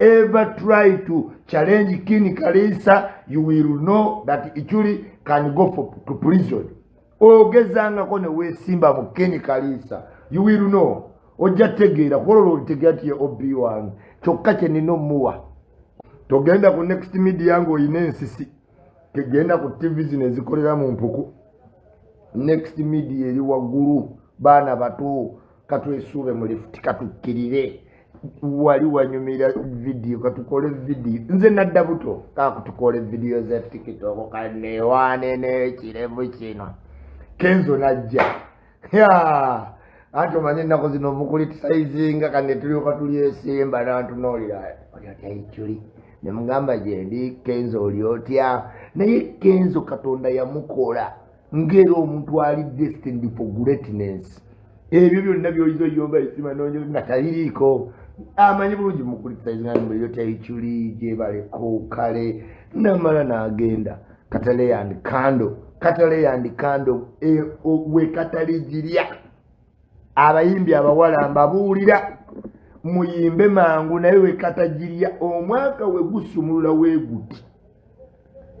ever try to challenge King Kalisa, you will know that Ichuli can go to prison. Ogezanga kone we simba mu King Kalisa, you will know. Oja tegera kololo tegati ya obi wange kyokka kye nino muwa togenda ku next media yango inensisi kegenda ku TV zino ezikolera mu mpuku next media eri waggulu baana bato katwesuube mu lift katukkirire wali wanyumira video katukole video nze nadda buto kakutukole video za TikTok kanewane n'ekirevu kino Kenzo najja Anto manye nako zino mukuli saizinga kane tulioka tuliesemba na tunolira olyotya ichuli ne mugamba jendi Kenzo olyotya naye Kenzo Katonda yamukola ngero omuntu ali destined for greatness ebyo byonna byoyizo yomba Isma nonyo nataliriko amanyi bulungi mukuli saizinga olyotya ichuli je baleko kale namala naagenda katale and kando we katalijiria abayimbi abawala mbabuulira muyimbe mangu naye wekatajiria omwaka wegusumulula weguti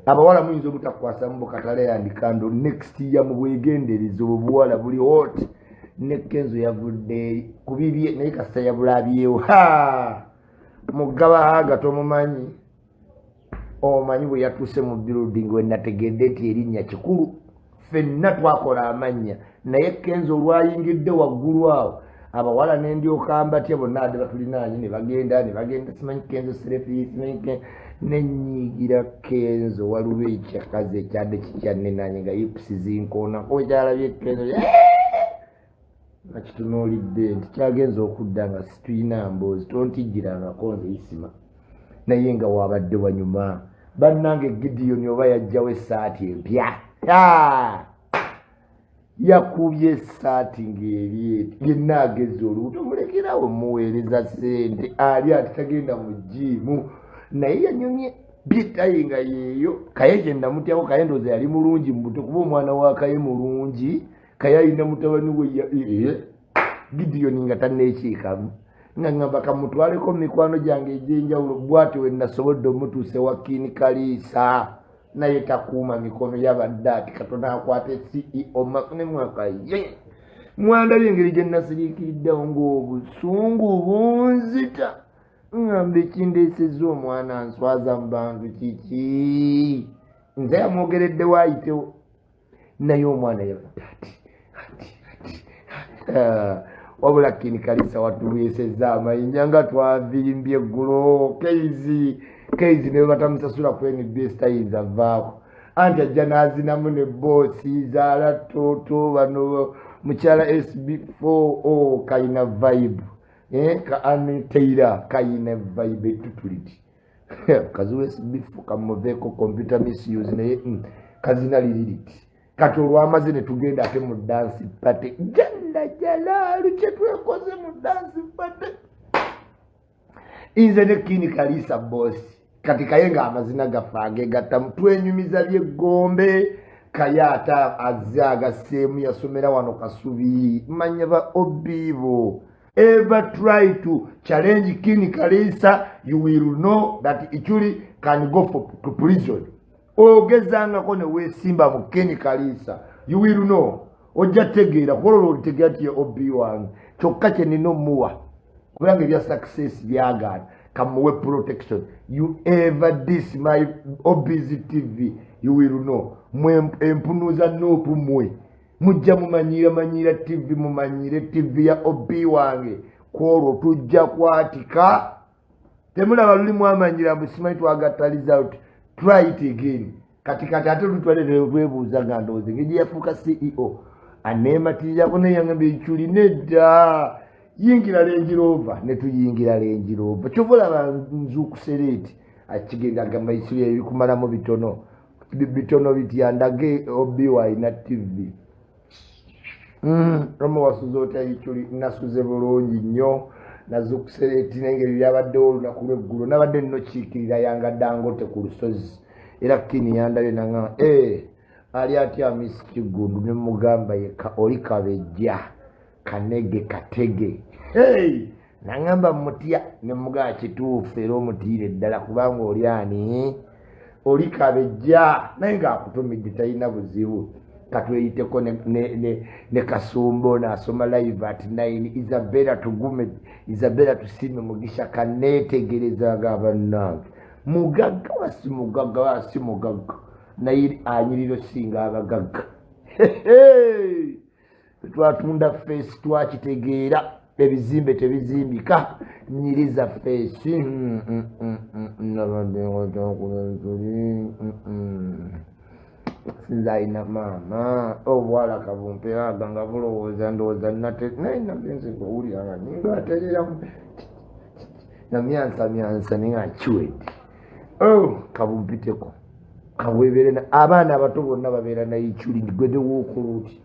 abawala muyinza obutakwasa mu katale yandikando next year mu bwegendereza obuwala buli hot ne Kenzo yavudde kubibye naye kasita yabulabyewo mugaba haga tomumanyi omanyi bwe yatuse mu building we nategedde eti erinnya kikulu fenna twakola amanya naye Kenzo olwayingidde waggulu awo abawala n'endyoka ambatya bonna ade batulinaanyi ne bagenda simanyi Kenzo serefi simanyi nenyigira Kenzo waliwo ekyakazi ekyadde kikyanenanye nga yipusi zinkoonako wekyalabye Kenzo nakitunuulidde nti kyagenza okudda nga situyina mboozi tontijjirangako nze Isma naye nga waabadde wanyuma bannange Gideon oba yajjawo essaati empya yakubye essaati ng'eri yenna ageze olubuto mulekerawo muweereza ssente ali ati tagenda mu jiimu naye yanyumye byetayi nga yeeyo kaye gye namutyako kaye ndooza yali mulungi mu buto kuba omwana wa kaye mulungi kaye alina mutabani we Gideon nga tanneekiikamu nga ngamba kamutwaleko mikwano gyange egy'enjawulo bw'ati we nasobodde omutuuse wa King Kalisa naye takuuma mikono yabadde ati Katonda akwate CEO mafune mwaka ye mwandabye engeri gye nasiriikiriddewo ng'obusungu bunzita ngamba ekindeesezza omwana nswaza mu bantu kiki nze yamwogereddewo ayitewo naye omwana yabadde ati wabula King Kalisa watulwesezza amayinja nga twavimbye eggulo Keizi ne batamusasula ku NBS tayinza avaako anti ajja n'azinamu ne boosi zaala toto bano mukyala SB4 kayina vibe ka aniteira kayina vibe etutuliti kazi wa SB4 kamuveeko computer misuse naye kazina liriti kati olwamaze ne tugenda ate mu dansi pate janda jalaalu kyetwekoze mu dansi pate inze ne King Kalisa bosi kati kayenga amazina gafange gatamu twenyumiza byegombe kayata azaga semu yasomera wano Kasubi manya ba obibo ever try to challenge King Kalisa you will know that Ichuli can go to prison ogezanga kone we simba mu King Kalisa you will know oja tegera kololo tegati ya obi wange kyokka kye nino muwa kulange bya success byagana kamuwe protection you ever this my obese TV you will know empunuza nopu mwe mujja mumanyira TV mumanyire TV ya obi wange kwolwo tujja kwatika temulaba luli mwamanyira musimanyi twagataliza out try it again katikati ate tutwalire twebuuza nga ndoozi ngeje yafuuka CEO aneematiriza kone yangambe Ichuli nedda yingira Range Rover ne tuyingira Range Rover kyobulaba nzukusereti akigenda gamba Ichuli ebikumalamu bitono bityandage obiwa ina TV romo wasuzoota Ichuli nasuze bulungi nnyo nazukusereti nengeri byabaddewo olunaku lw'eggulu nabadde nnokiikirira yanga Dangote ku lusozi era kini yandabye nanga ali atya Miss Kigundu ne mugamba yeka oli kabejja kanege katege nangamba mutya ne mugaa kituufu era omutiire ddala kubanga oli ani oli kabejja naye ng'akutumidde talina buzibu katweyiteko ne kasumbo naasoma live at 9 Isabella tusiime mugisha kaneetegerezanga bannange mugagga wasi mugagga wasi mugagga naye anyiriro singa abagagga twatunda face twakitegeera ebizimbe tebizimbika nyiriza face sinzaina maama obwala kabumpe aganga bulowooza ndowooza nainagenzeowuliranga ningaterera namyansa ningakiwedde kabumpiteko kabweberena abaana abato bonna babeera nayikyuli ndigwedewookuluti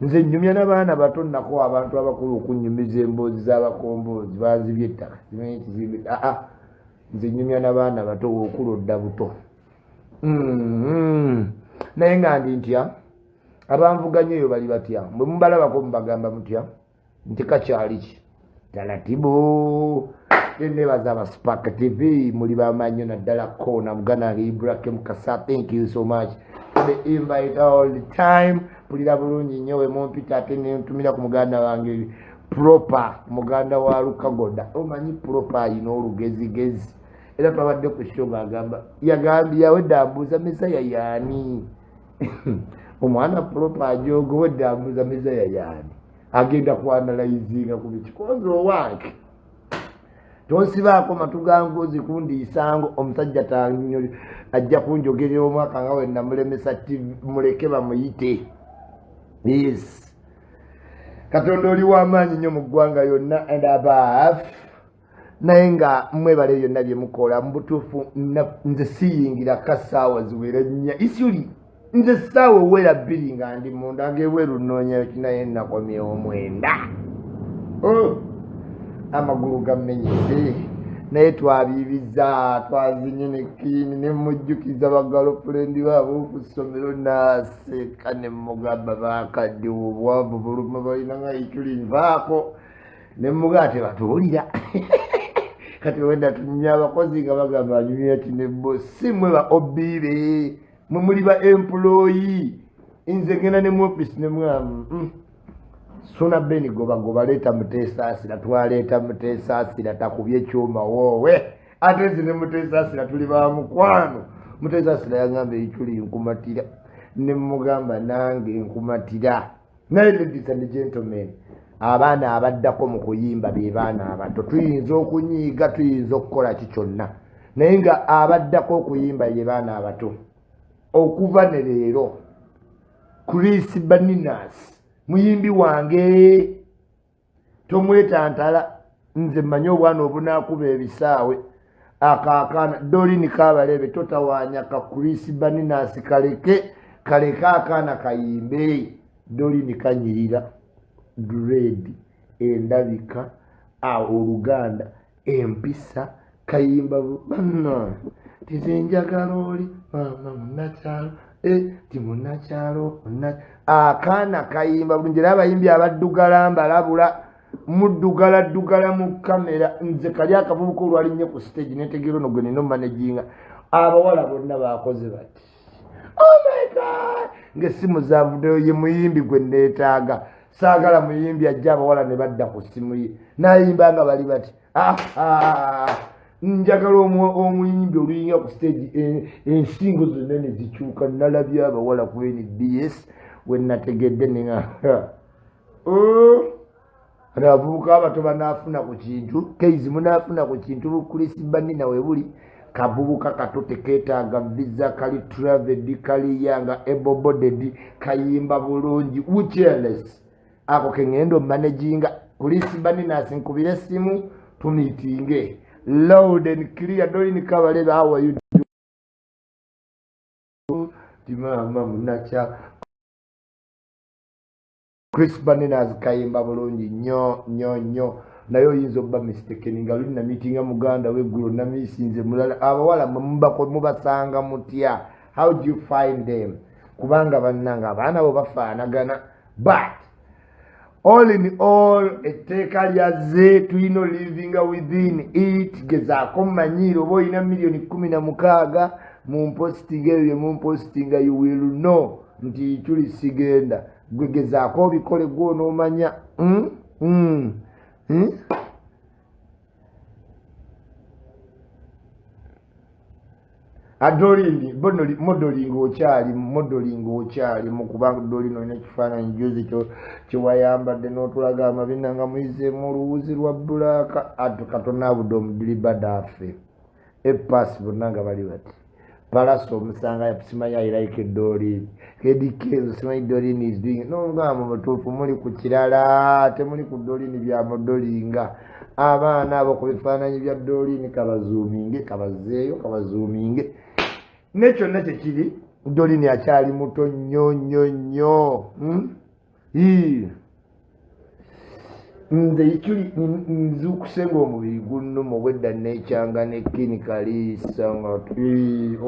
nze nnyumya n'abaana bato nako abantu abakulu okunyumiza emboozi z'abakomboozi bazibye ettaka nze nnyumya n'abaana bato wookulu odda buto naye nga ndi ntya abanvuganya eyo bali batya bwe mubalabako mubagamba mutya nti kakyali ki talatibu nebaza aba Spark TV muli bamanyo naddala kona mugana Ibrahim Kasa. Thank you so much for the invite all the time. Pulira bulungi nnyo we mumpita ate nentumira ku muganda wange proper muganda wa Lukagoda omanyi proper ayina olugezigezi era twabadde ku show yagambye wedda ambuuza mesaya yaani omwana proper ajogo wedda ambuuza mesaya yaani agenda kuanalizinga ku bikikozo wange tonsibaako matu gangozi kundiisango omusajja tanyoli ajja kunjogerera omwaka nga we namulemesa muleke bamuyite. Yes, Katonda oli w'amaanyi nnyo mu ggwanga yonna and above naye nga mwebale byonna bye mukola mu butuufu nze siyingira kasaawa ziwera nnya isuli nze ssaawa owera bbiri nga ndi munda ng'ebweru nnoonya kinaye nakomyewo mwenda amagulu gamenyese naye twabiibiza twazinye ne kiini ne mujjukiza bagalofurendi baabo okusomero naaseka ne mugamba baakadde obwavu buluma balina nga ikyuli nvaako ne mugaa tebatuwulira kati wenda tunyumya abakozi nga bagamba anyumya kinebbo si mwe ba obiire mwe muli ba employi nze ngenda ne mu ofisi ne mwamu suna beni goba leta muteesasira twaleeta muteesasira takubye ekyuma woowe ate nze ne muteesasira tuli ba mukwano. Muteesasira yagamba ekyuli nkumatira ne mugamba nange nkumatira. Naye ladies and gentlemen, abaana abaddako mu kuyimba be baana abato tuyinza okunyiiga tuyinza okukola ki kyonna naye nga abaddako okuyimba ye baana abato okuva ne leero Chris Baninas muyimbi wange tomwetantala nze mmanyi obwana obunaakuba ebisaawe akaakaana dolini kabalebe totawaanya ka Chris Baninas kaleke akaana kayimbe dolini kanyirira dread endabika oluganda empisa kayimba banna tizenjagala oli mama munakyalo timunakyalo akaana kayimba bulungi era abayimbi abaddugala mbalabula muddugala mu kamera nze kali akavubuka olwalinnye ku stage netegera ono gwe nina omanaginga abawala bonna bakoze bati oh my god ng'essimu zavuddeyo ye muyimbi gwe neetaaga saagala muyimbi ajja abawala ne badda ku ssimu ye nayimba nga bali bati njagala omuyimbi oluyinga ku stage ensingo zonna ne zikyuka nalabye abawala ku NBS we nategedde ninga abavubuka abato banaafuna ku kintu keizi munaafuna ku kintu bukulisi banina we buli kavubuka kato tekeetaaga visa kali traveled kali yanga able-bodied kayimba bulungi ucheless ako kengendo managinga kulisi Baninas nkubire simu tumitinge loud and clear dolini kabalebe how are you mama munacha Chris Baninas kayimba bulungi nnyo naye oyinza obba mistaken nga luli na meetinga muganda w'eggulu namisinze mulala abawala mubasanga mutya how do you find them kubanga bannanga abaana bo bafaanagana but all in all etteeka lyazze tulina living within it gezaako mmanyiiro oba olina $16,000,000 mumpostinga ebyo mumpostinga you will know nti tuli sigenda gwe gezaako obikole gwonoomanya Adolini, modeling okyali mukubanga dolini olina ekifaananyi juzi kyewayambadde n'otulaga amabina nga muyizeemu oluwuzi lwa bbulaaka katonaabude omudilibada affe epaasi bonna nga bali bati palasi omusanga simanyi ayiraika edolini kedikeezo simanyi dolini is doing nongamba mutuufu muli ku kirala temuli ku dolini bya modelinga abaana abo ku bifaananyi bya dolini kabazuuminge kabazuuminge nekyo nakyo kiri dolini akyali muto nnyo nze ikiri nzukusenga omubiri gunnuma obwedda nekyanga nekinikaliisa nga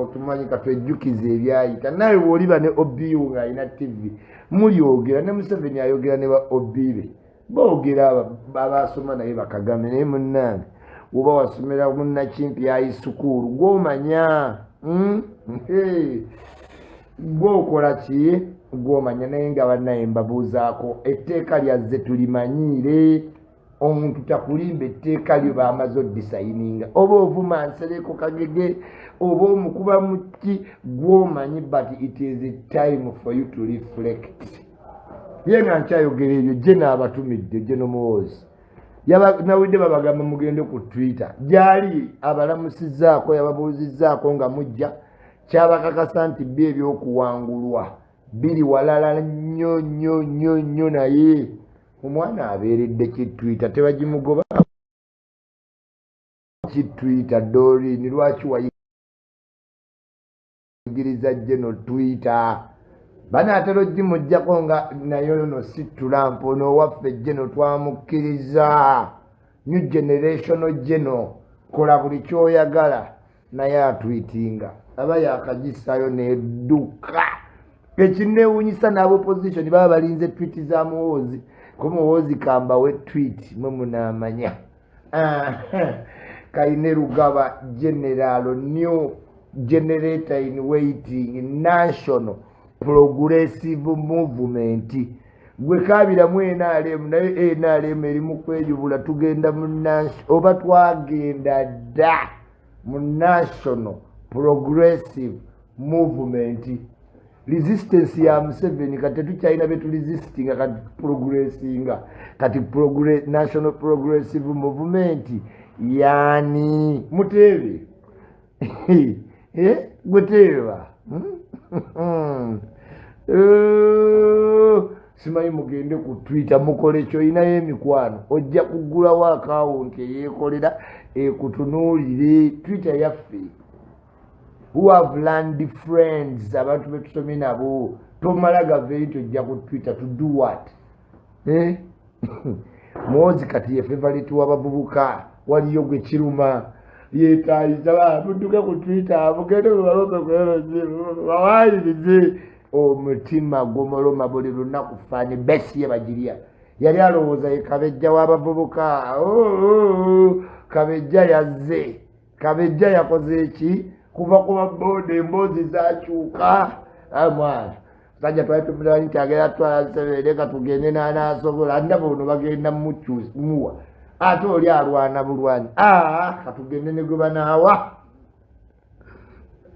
otumanyi katwejjukiza ebyayita naye bw'oliba ne obiu ng'alina tv mulyogera ne Museveni ayogera ne ba obibe boogera abasoma naye bakagame naye munnange oba wasomera munnakimpi ayisukuulu gwomanya gwokola ki gwomanya naye nga bannaye mbabuuzaako etteeka lyazze tulimanyiire omuntu takulimba etteeka lyo baamaze odisayininga oba ovuma nsereko kagege oba omukuba muki gwomanyi but it is a time for you to reflect ye nga nkyayogera ebyo gye n'abatumidde gye n'omuwoozi nawidde babagamba mugende ku Twitter gyali abalamusizaako yababuuzizzaako nga mujja kyabakakasa nti byo ebyokuwangulwa biri walala nnyo naye omwana abeeredde kitwitter tebagimugoba kitwitter dolini lwaki wayigiriza geno twitter banaatera ogimuggyako nga nayo no si Trump n'owaffe geno twamukkiriza new generation geno kola buli kyoyagala naye atwitinga aba yakagisaayo nedduka ekineewuunyisa n'abopposition baba balinze twiti za muwoozi ko muwoozi kambawe twiti mwe munaamanya Kaine Rugaba general new generator in waiting national progressive movement gwe kabira mu NRM naye NRM eri mu kwejubula tugenda mu oba twagenda da mu national progressive movement resistance ya Museveni kati tukyalina betu resistinga kati progressinga kati national progressive movement yani Mutebe Guteba simanyi mugende ku Twitter mukole kyoyinayo emikwano ojja kugulawo akawunti eyeekolera ekutunuulire Twitter yaffe who have learned friends abantu betusomye nabo tomala gaventi ojja ku Twitter to do what Muhoozi kati ye favorite w'abavubuka waliyo gwe kiruma yeetayiza budduke ku Twitter mugende balope bawayirize omutima gomoloma buli lunaku faani besi ye bagirya yali alowooza ye kabejja w'abavubuka kabejja yazze kabejja yakoze eki kuva ku baboodi emboozi zakyuka mwana sajja twali tumulayi nti agenda twalasebeereka tugende n'anaasobola ndaba ono bagenda muwa ate oli alwana bulwanyi katugende ne gwe banaawa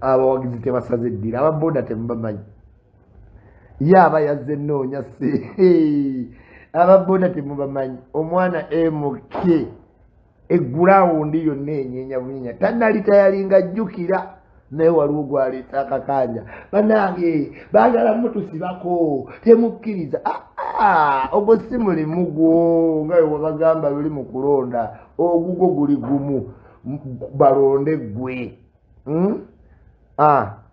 abawagizi tebasaze eddira ababooda temubamanyi ye aba yazze nnoonya se ababooda temubamanyi omwana MK eggulawundi yonna enyeenya bunyenya tannalita yalinga jjukira naye waliwo gwaleeta akakanja bannange baagala mutusibako temukkiriza ogwo si mulimu gwo nga webagamba luli mu kulonda ogugwo guli gumu balonde ggwe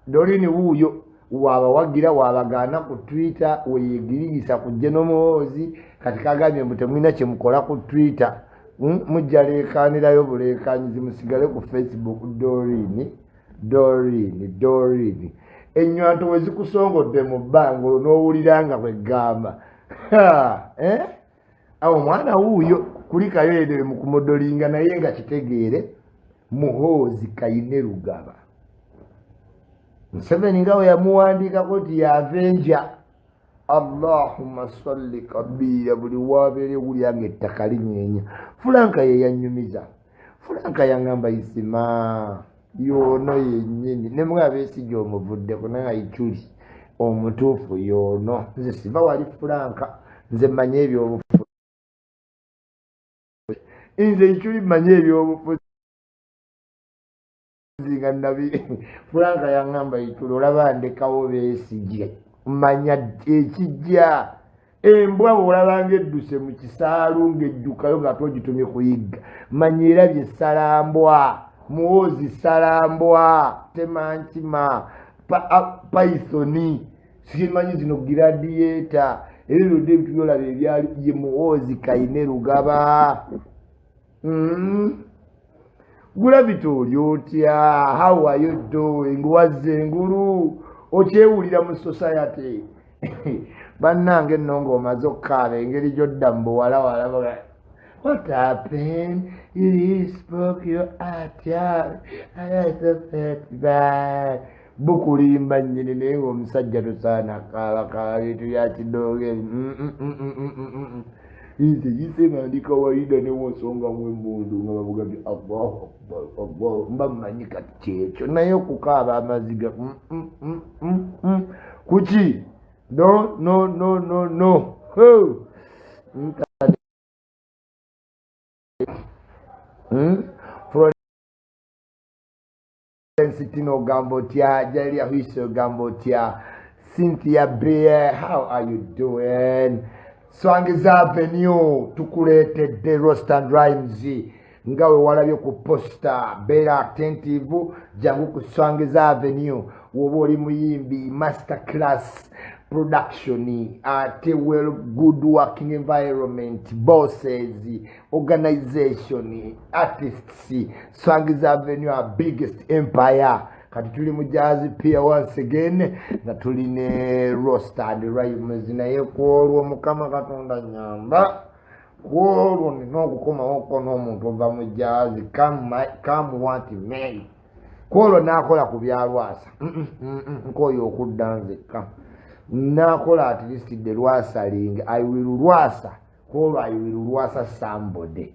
dolini wuuyo wabawagira wabagaana ku Twitter weyeegiriisa ku Muhoozi kati kagambye mbu temulina kyemukola ku Twitter mujja leekaanirayo buleekaanyizi musigale ku Facebook Doreen ennywanto we zikusongodde mu bbanga olwo n'owulira nga bwe ggamba awo mwana wuuyo kulikayo ere mu kumodolinga naye nga kitegeere muhoozi Kayine Rugaba. Museveni nga we yamuwandiikako ti yavenja. Allahumma salli kabira buli wabeere wulyanga ettaka linyeenya. Fulanka ye yannyumiza. Fulanka yaŋŋamba Isma yoono yennyini ne mwabeesijja omuvuddeko naye Ichuli omutuufu yoono. Nze siva wali Fulanka, nze mmanyi ebyobufuzi. Nze Ichuli mmanyi ebyobufuzi nga nabi. Fulanka yaŋŋamba Ichuli olaba ndekawo Besigye. Manya ekijja embwa bw'olabanga edduse mu kisaalu ng'eddukayo nga togitumye kuyigga manya erabye salambwa muwoozi salambwa temankima paisoni simanyi zino giradiyeta ebyo ebitu byolaba ebyali ye muwoozi Kayine Rugaba. Gulabita oli otya? How are you doing? Wazze engulu okyewulira mu society. Bannange nno ng'omaze okukaaba engeri gy'odda mu buwalawala. What happened? You spoke your heart out. Bukulimba nnyini naye ng'omusajja tosaana kaaba bintu bya kidooge. Nze gisema ndi kawaida ne wosonga mu embundu nga bavuga nti Allahu Akbar mba mmanyi kati kyekyo naye okukaaba amaziga kuki no Florence Tino Gambotia Jelia Huiso Gambotia Cynthia Bear, how are you doing? Swangiza Avenue tukuleetedde Roast and Rhymes nga we walabye ku posta. Beera attentive jangu ku Swangiza Avenue woba oli muyimbi masterclass production ate well good working environment bosses organization artists. Swangiza Avenue our biggest empire. Kati tuli mu jazz pia once again nga tuli ne Roast and Rhymes naye kwolwo Mukama Katonda nyamba kwolwo nina okukomawo n'omuntu ova mu jazz come what may. Kwolwo naakola ku bya Lwasa nk'oyo okudda nzekka naakola at least the Lwasaling I will Lwasa kwolwo I will Lwasa somebody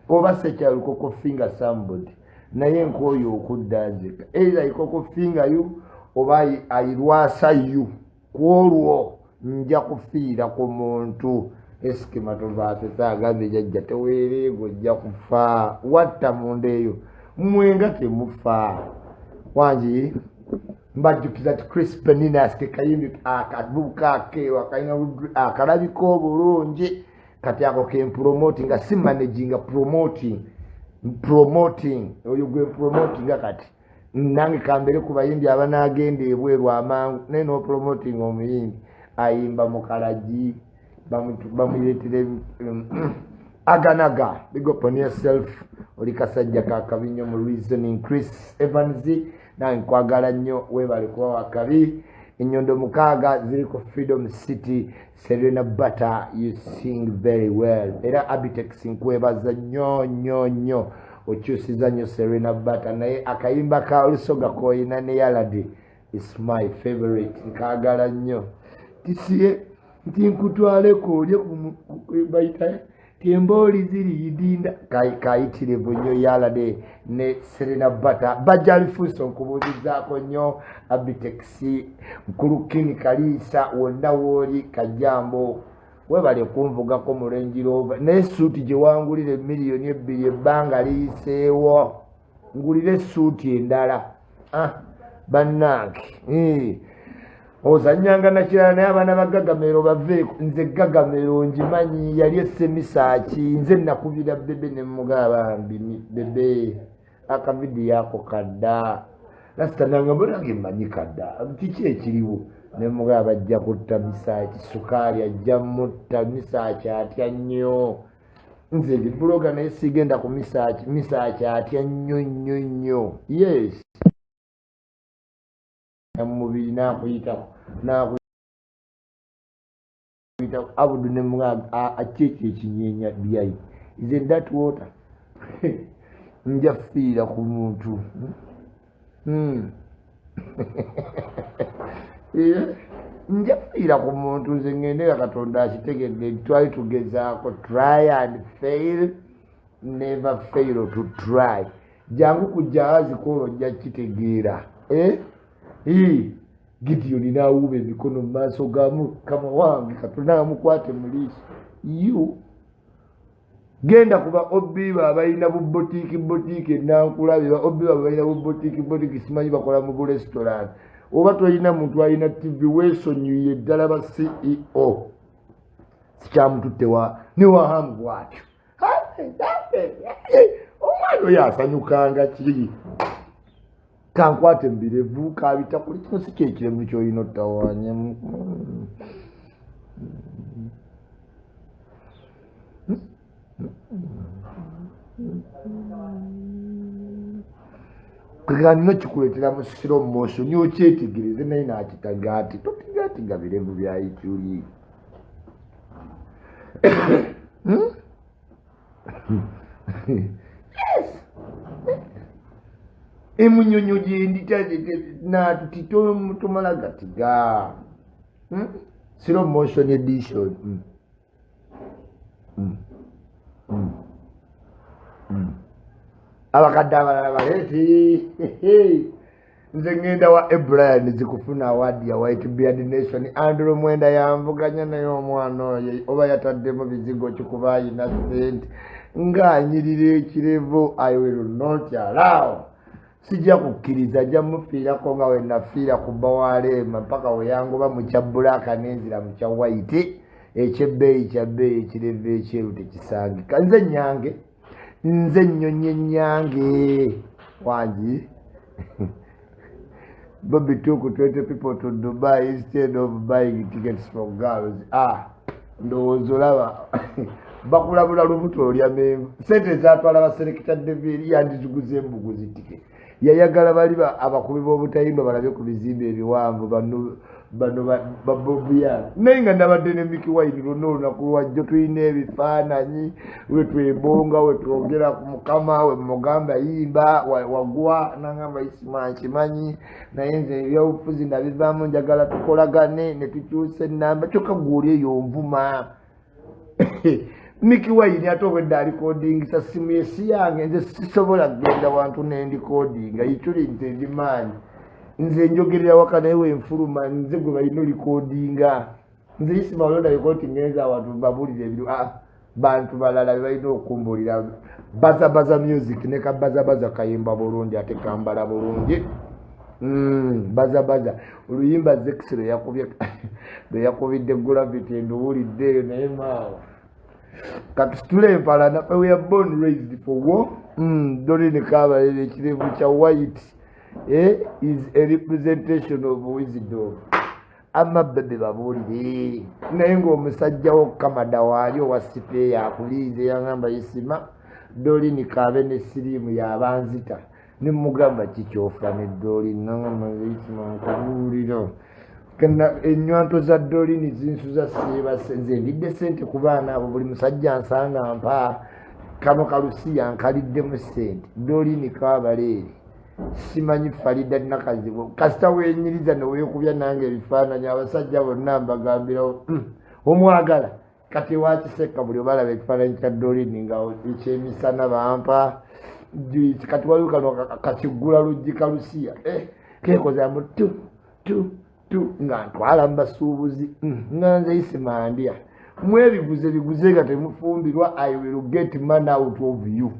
oba sekyaluko finger somebody naye nk'oyo okudda nzekka either ikoko finger you oba ayirwasa you kwolwo nja kufiira ku muntu esikima tovaate saagambe jajja teweereego ojja kufa watta munda eyo mwenga temufa wangi mbajjukiza ti Chris Peninas ke kayimbi akavubuka akeewa kalina akalabika obulungi kati ako ke promoting nga si managing promoting oyo gwe promoting kati nange kambere ku bayimbi abanagenda ebweru amangu naye no promoting omuyimbi ayimba mu kalaji bamuyeetire aganaga big up on yourself oli kasajja ka kabinyo mu reasoning Chris Evans nange nkwagala nnyo weebale kuba wakabi. Enyondo mukaaga ziri ku Freedom City Serena Butter you sing very well era Abitex nkwebaza nnyo okyusiza nnyo Serena Butter naye akayimba ka Olusoga koyina ne Yalade is my favorite nkaagala nnyo tisiye nti nkutwaleko olye bayita tiemboli ziri yidinda kayitirivu nnyo Yalade ne Serena Butter bajalifuso nkubuulizaako nnyo Abitex Nkulukini Kalisa wonna wooli Kajambo webale kunvugako mu Range Rover naye suuti gye wangulire miliyoni 2 ebbanga liyiseewo ngulire suuti endala bannange ozanyanga nakirala naye abaana bagagamero baveeko nze gagamero ngimanyi yali esemisaaki nze nakubira bebe ne mugaba bebe akavidiyo ako kadda lasita nangamba nange mmanyi kadda kiki ekiriwo ne mugaba ajja kutta misaaki sukaali ajja mutta misaaki atya nnyo nze ndi buloga naye sigenda ku misaaki atya nnyo yes mumubiri nakuyitako abudu ne mwaga acheke ekinyenya byai. Isn't that water? Nja fiira ku muntu. Nja fiira ku muntu nze ngende Katonda akitegedde twali tugezaako try and fail never fail to try. Jangu ku jahazi kolo ojja kitegeera. Gideon n'awuba emikono mu maaso gamu kama wange Katonda amukwate mu liiso. You genda kuba obbiba abalina bu botiki nankulabe obbiba abalina bu botiki simanyi bakola mu bu restaurant oba tolina muntu alina TV weesonyiye ddala ba CEO sikyamututte ne wahamu bwatyo omwana oyo asanyukanga kiri kankwate mbirevu kabita kuli kino si kyekiremu kyolina ottawaanyemu. Kugano kikuletera mu slow motion yo kyetegereze naye nakitaga ati totigatiga birevu bya ikyuli. Emunyonyo gyenditaze natutito mutumala gatiga. Slow motion edition. Abakadde abalala baleeti nze ngenda wa Brian zikufuna awadi ya White Beard Nation. Andrew Mwenda yanvuganya naye omwana oyo oba yataddemu bizigo kikuba ayina ssente ng'anyirira ekirevu. I will not allow. Sijja kukkiriza ajja mufiirako nga we nafiira ku Bawaleema mpaka we yangoba mu kya bbulaaka n'enzira mu kya white ekyebbeeyi ekirevu ekyeru tekisangika. Nze nnyonyi nnyange wangi. Bobby took 20 people to Dubai instead of buying tickets for girls. Ndowooza olaba bakulabula lubuto olya menvu. Sente zaatwala baserekita David yandiziguze embuguzi tike. Yayagala bali abakubi b'obutayimba balabe ku bizimbe ebiwanvu bano babobuya. Naye nga nabadde ne Mickey Wine luno olunaku lwajjo tulina ebifaananyi we twebonga we twogera ku Mukama we mugamba yimba wagwa nangamba Isma nkimanyi naye nze ebyobufuzi nabivaamu njagala tukolagane ne tukyusa ennamba kyokka gwoli eyo nvuma. Mickey Wine ate obwedde alikodingisa simu yesi yange nze sisobola kugenda wantu nendikodinga ituli nze ndi maanyi. Nze njogerera waka naye wenfuluma nze gwe balina olikodinga. Nze Isma olonda bikoti ngenza abantu babulire ebiru bantu balala balina okumbulira baza music ne kabaza kayimba bulungi ate kambala bulungi. Baza oluyimba Zexero yakubidde Gravity nduwulidde naye maawa katusitule empala nafe we are born raised for war. Dorine kabalere ekirevu kya white is a representation of wisdom. Amabebe babuulire naye ng'omusajjawo Kamada waali owa sipeeya akuliize yangamba Isima Dorine kaabe ne siriimu yabanzita ne mugamba kikyofa ne Dorine nangamba Isima nkubuulira ennywanto za Dorine zinsuza seebase nze ndidde ssente ku baana abo buli musajja nsanga mpa kano kalusiya nkaliddemu ssente. Dorine kaabaleeri simanyi Farida nakazibu kasita wenyiriza neweekubya nange ebifaananyi abasajja bonna mbagambirawo omwagala kati wakiseka buli obalaba ekifaananyi kya Dorine nga ekyemisana bampa kati waliwo kano kakigula luggi kalusiya keekozamu tu nga ntwala mu basuubuzi nga nze Isima ndya mwebiguze nga temufumbirwa. I will get money out of you.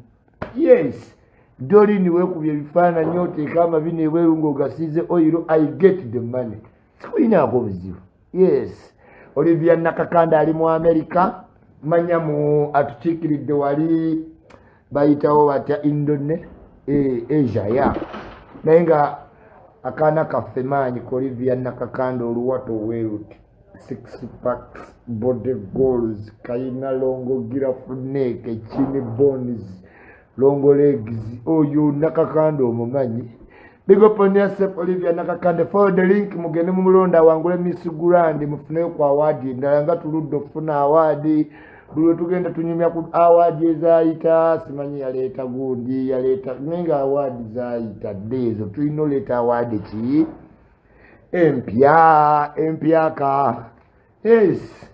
Yes, Dorine weekubye ebifaananyi oteeka amabina ebweru ng'ogasiize oyiro. I get the money. Sikuyinaako buzibu. Yes, Olivia Nakakanda ali mu America manya mu atukiikiridde wali bayitawo batya Indone Asia ya naye nga akaana kaffe maanyi ku Olivia Nakakanda oluwato weeruti 6 packs body goals kayina longo giraffe neck chini bones longo legs oyo Nakakanda omumanyi Big up on yourself, Olivia Nakakande. Follow the link, mugende mulonda wangule Miss Gurandi, mufune kwa awadi. Ndalanga tuluddo kufuna awadi. Bulu tugenda tunyumya ku awadi ezaayita, simanyi yaleeta gundi, yaleeta nenga awadi zaayita dezo. Tulina leeta awadi ki? Empyaka. Yes.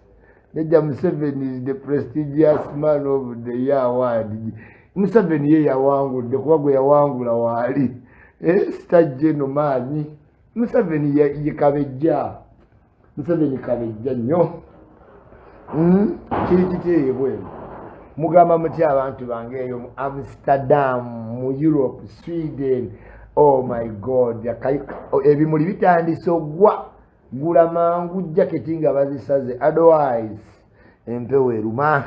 Neja Museveni is the prestigious man of the year award. Museveni ye yawangudde kuba gwe yawangula waali. Stajje no maanyi. Museveni ye kabejja. Museveni kabejja nnyo. Kiri kiteebwe. Mugamba muti abantu bange eyo mu Amsterdam, mu Europe, Sweden. Oh my God. Ebimuli bitandise ogwa. Gula mangu jaketi nga bazisaze. Otherwise, empewo eruma.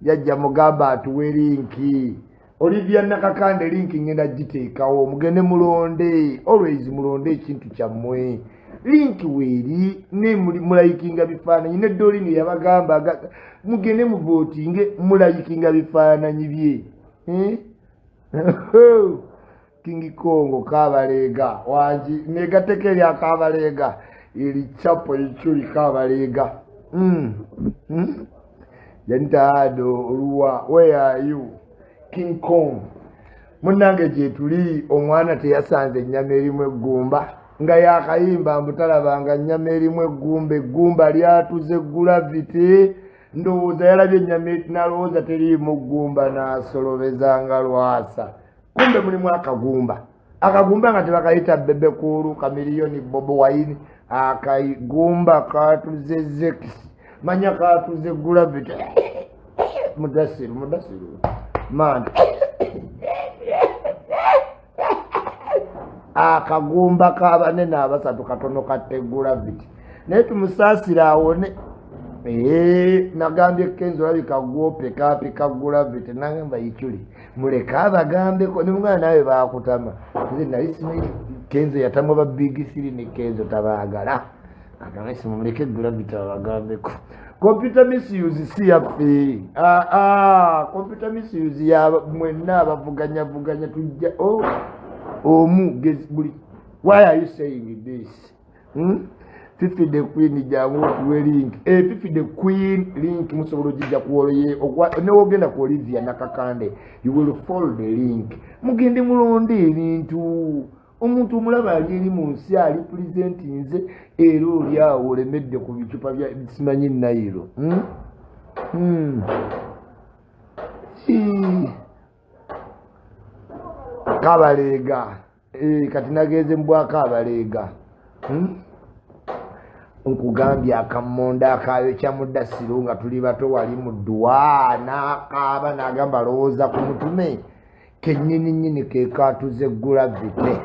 Yajja mugamba atuwe linki. Olivia Nakakande linki ngenda giteekawo. Mugende mulonde. Always mulonde ekintu kyammwe. Linki weeri ne mulayikinga bifaananyi ne Dolini yabagamba mugende mu voting mulayikinga bifaananyi bye. Kingi Kongo Kabalega wanji negatekeri akabalega ili chapo ichuli Kabalega. Yantado Ruwa, where are you? King Kong. Munange je tuli omwana teyasanze nnyama erimwe gumba nga yakayimba mutalabanga nnyama erimwe gumba lyatuze gravity ndowooza yalabye ennyama nalowooza teriimu gumba n'asolobezanga lwasa. Kumbe mulimu akagumba nga tebakayita bebe kulu kamiliyoni Bobo Wine akagumba katuze zekisi manya katuze gravity mudasiru man akagumba kabanene abasatu katono katte gravity naye tumusaasira awone. Nagambye Kenzo labika gwope kapika gravity nangamba ichuli muleka abagambeko ne mwana nawe bakutama nze nalisi Kenzo yatamwa ba big three ne Kenzo tabaagala akamesi muleke gravity abagambeko. Computer misuse si yafe. Computer misuse ya mwenna abavuganya tujja gezi. Why are you saying this? Fifi the Queen jangu tuwe link. Fifi the Queen link musobolo jija kuoloye. Ne ogenda ku Olivia Nakakande. You will follow the link. Mugende mulonde ebintu. Omuntu omulaba ali mu nsi ali presentinze era oli awo olemedde ku bicupa bya simanyi Nairo. Kabalega. Kati nageze mbwa Kabalega. Nkugambye akamonda akayo kya Mudasiru nga tuli bato wali mu ddwa n'akaaba n'agamba lowooza ku mutume kennyini ke katuze gravity.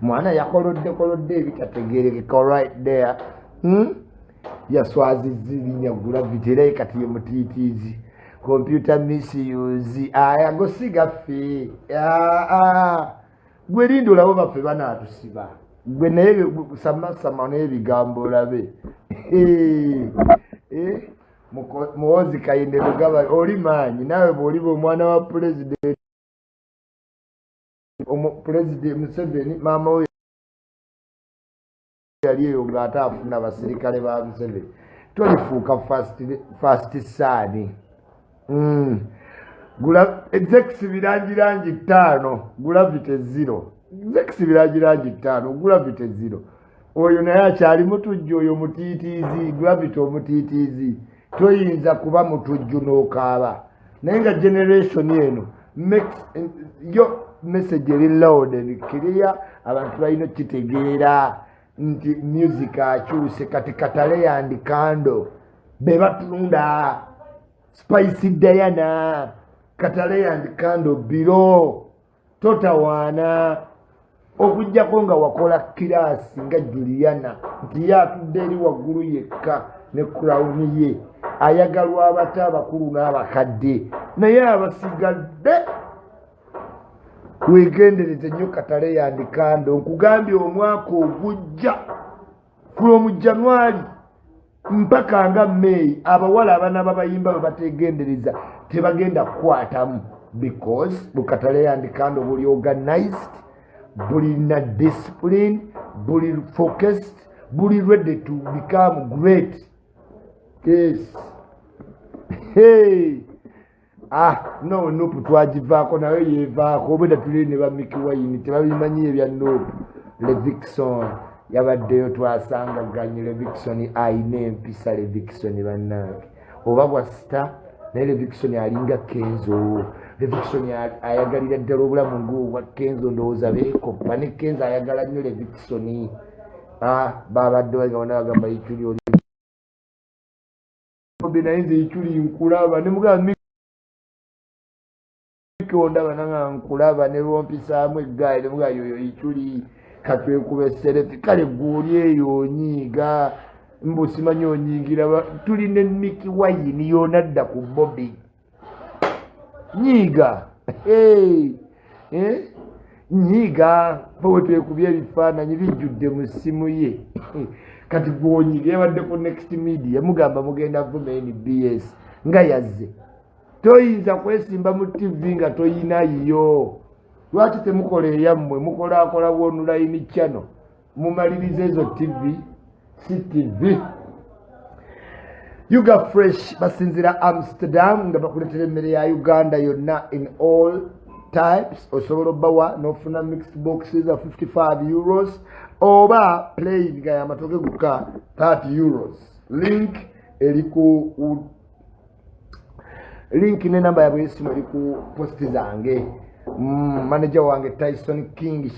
Mwana yakolodde ebitategeerekeka right there. Yaswaziza erinnya gravity era kati ye mutiitiizi. Computer misuse ayagosiga ffe. Gwe linda olabo baffe banaatusiba. Gwe naye sama n'ebigambo olabe. Muwozi Kayinde Lugaba oli maanyi naawe bw'oliba omwana wa president Museveni maama we yali eyo ng'ate afuna abasirikale ba Museveni tolifuuka fast saani. Exex birangi 5 gravity 0. Exex birangi 5 gravity 0. Oyo naye akyali mutujju oyo mutiitiizi gravity omutiitiizi toyinza kuba mutujju n'okaaba naye nga generation eno yo message eri loud and clear abantu balina kitegeera nti music akyuse kati Katale and Kando be batunda Spicy Diana Katale and Kando biro totawaana okujjako nga wakola kirasi nga Juliana nti yatudde eri waggulu yekka ne crown ye ayagalwa abato abakulu n'abakadde naye abasigadde weegendereze nnyo Katale and Kando. Nkugambye omwaka ogujja from January mpaka nga May abawala abana babayimba bategendereza tebagenda kukwatamu because bukatale and kind of buli organized, buli na discipline, buli focused, buli ready to become great. Yes. Hey. No twagivaako nawe yevaako obwedda tuli ne bamiki wayini tebabimanyi ebya Nope. Levikson yabaddeyo twasangaganye Levikson ayina empisa Levikson bannange oba bwasita naye Levikson alinga Kenzo. Levikson ayagalira ddala obulamu ng'obwa Kenzo ndowooza beekoppa ne Kenzo ayagala nnyo Levikson. Babadde bagabana bagamba Ichuli oli naye nze Ichuli nkulaba ne mugamba ondaba nanga nkulaba ne lwompisaamu eggaali ne muga yoyo Ichuli katwekuba esserefi kale gwoli eyo onyiiga mbusimanyi onyiigira tuli ne Miki Wayini yoonadda ku Bobby nyiiga nyiiga bwe twekubye ebifaananyi bijjudde mu ssimu ye kati gwonyiiga yabadde ku Next Media mugamba mugenda vuma NBS nga yazze toyinza kwesimba mu TV nga toyinayo. Lwaki temukola eyammwe mukolaakola online channel mumaliriza ezo TV si TV. Yuga Fresh basinzira Amsterdam nga bakuletera emmere ya Uganda yonna in all types. Osobola obbawa n'ofuna mixed boxes of 55 euros oba plain nga y'amatooke gokka 30 euros. Link ne namba yabwe y'essimu eri ku posti zange. Manager wange Tyson King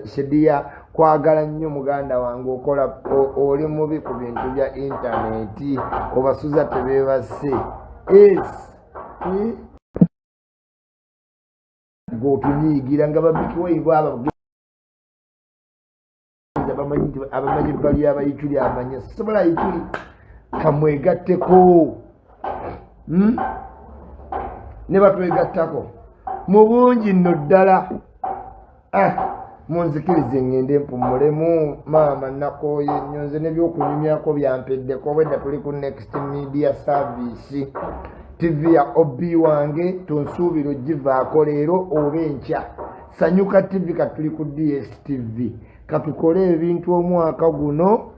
Shedia kwagala nnyo muganda wange okola oli mubi ku bintu bya internet obasuza tebebase. Gotunyiigira nga babiki wayibwa abamanyi bali abayituli amanya sobola yituli kamwegatteko ne batwegattako mu bungi nno ddala. Munzikirize ngende mpumulemu maama nakooye nnyo nze n'ebyokunyumyako byampeddeko obwedda tuli ku Next Media Service TV ya Obi wange tonsuubira ogivaako leero oba enkya. Sanyuka TV katuli ku DSTV katukole ebintu omwaka guno